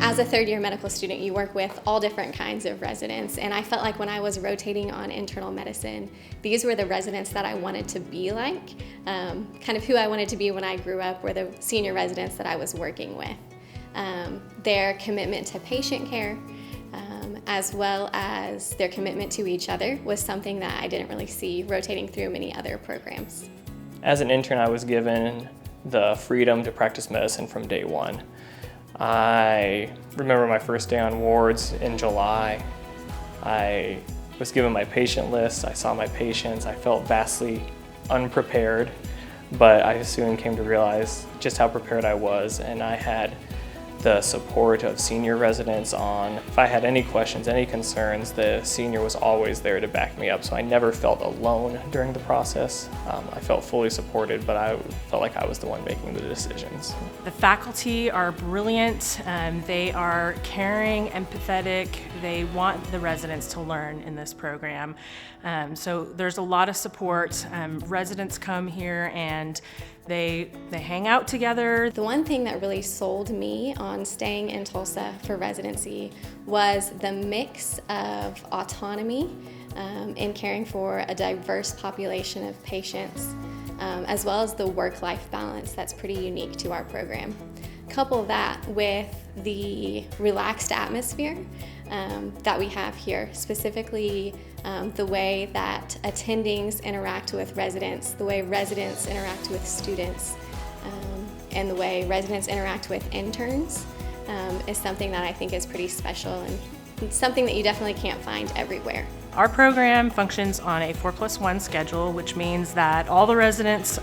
As a third-year medical student, you work with all different kinds of residents, and I felt like when I was rotating on internal medicine, these were the residents that I wanted to be like. Kind of who I wanted to be when I grew up were the senior residents that I was working with. Their commitment to patient care, as well as their commitment to each other, was something that I didn't really see rotating through many other programs. As an intern, I was given the freedom to practice medicine from day one. I remember my first day on wards in July. I was given my patient list, I saw my patients, I felt vastly unprepared, but I soon came to realize just how prepared I was, and I had the support of senior residents on. If I had any questions, any concerns, the senior was always there to back me up, so I never felt alone during the process. I felt fully supported, but I felt like I was the one making the decisions. The faculty are brilliant. They are caring, empathetic. They want the residents to learn in this program. So there's a lot of support. Residents come here and they hang out together. The one thing that really sold me on staying in Tulsa for residency was the mix of autonomy in caring for a diverse population of patients, as well as the work-life balance that's pretty unique to our program. Couple that with the relaxed atmosphere that we have here, specifically the way that attendings interact with residents, the way residents interact with students, and the way residents interact with interns is something that I think is pretty special and something that you definitely can't find everywhere. Our program functions on a 4+1 schedule, which means that all the residents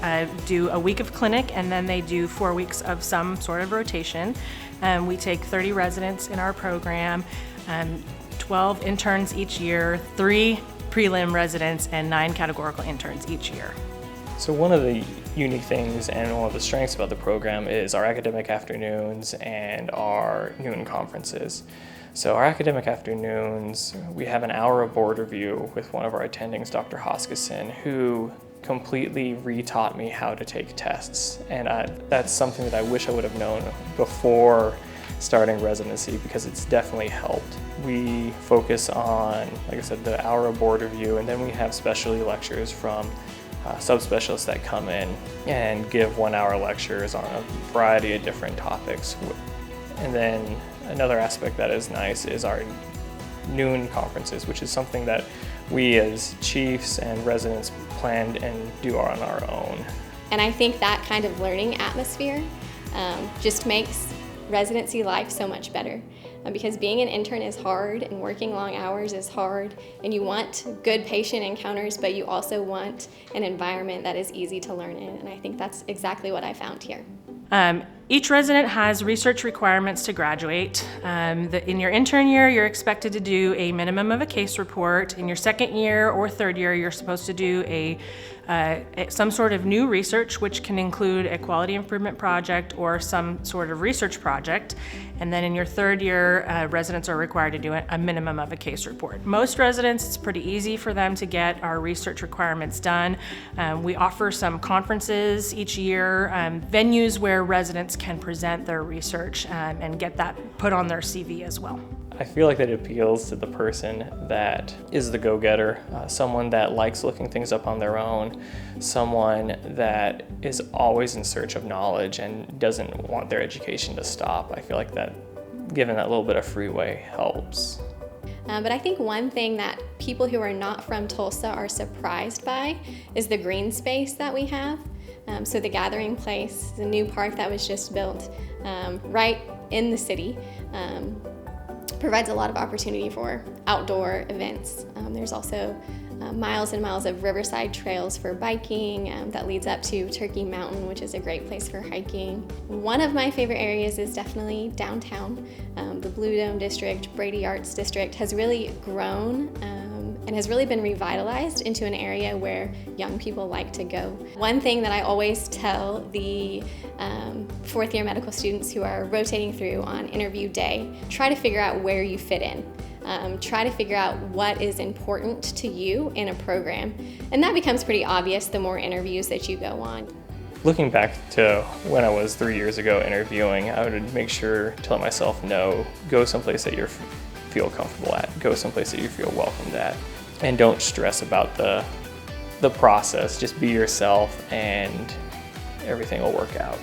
do a week of clinic and then they do 4 weeks of some sort of rotation. We take 30 residents in our program, 12 interns each year, 3 prelim residents, and 9 categorical interns each year. So one of the unique things and one of the strengths about the program is our academic afternoons and our noon conferences. So our academic afternoons, we have an hour of board review with one of our attendings, Dr. Hoskison, who completely re-taught me how to take tests. And that's something that I wish I would have known before starting residency, because it's definitely helped. We focus on, like I said, the hour of board review, and then we have specialty lectures from subspecialists that come in and give 1-hour lectures on a variety of different topics. And then another aspect that is nice is our noon conferences, which is something that we as chiefs and residents planned and do on our own. And I think that kind of learning atmosphere just makes residency life so much better, because being an intern is hard and working long hours is hard, and you want good patient encounters, but you also want an environment that is easy to learn in, and I think that's exactly what I found here. Each resident has research requirements to graduate. In your intern year, you're expected to do a minimum of a case report. In your second year or third year, you're supposed to do some sort of new research, which can include a quality improvement project or some sort of research project. And then in your third year, residents are required to do a minimum of a case report. Most residents, it's pretty easy for them to get our research requirements done. We offer some conferences each year, venues where residents can present their research and get that put on their CV as well. I feel like that appeals to the person that is the go-getter, someone that likes looking things up on their own, someone that is always in search of knowledge and doesn't want their education to stop. I feel like that giving that little bit of freeway helps. But I think one thing that people who are not from Tulsa are surprised by is the green space that we have. So the Gathering Place, the new park that was just built right in the city, provides a lot of opportunity for outdoor events. There's also miles and miles of riverside trails for biking that leads up to Turkey Mountain, which is a great place for hiking. One of my favorite areas is definitely downtown. The Blue Dome District, Brady Arts District has really grown and has really been revitalized into an area where young people like to go. One thing that I always tell the fourth-year medical students who are rotating through on interview day, try to figure out where you fit in. Try to figure out what is important to you in a program. And that becomes pretty obvious the more interviews that you go on. Looking back to when I was 3 years ago interviewing, I would make sure to let myself know, go someplace that you feel comfortable at, go someplace that you feel welcomed at, and don't stress about the process. Just be yourself and everything will work out.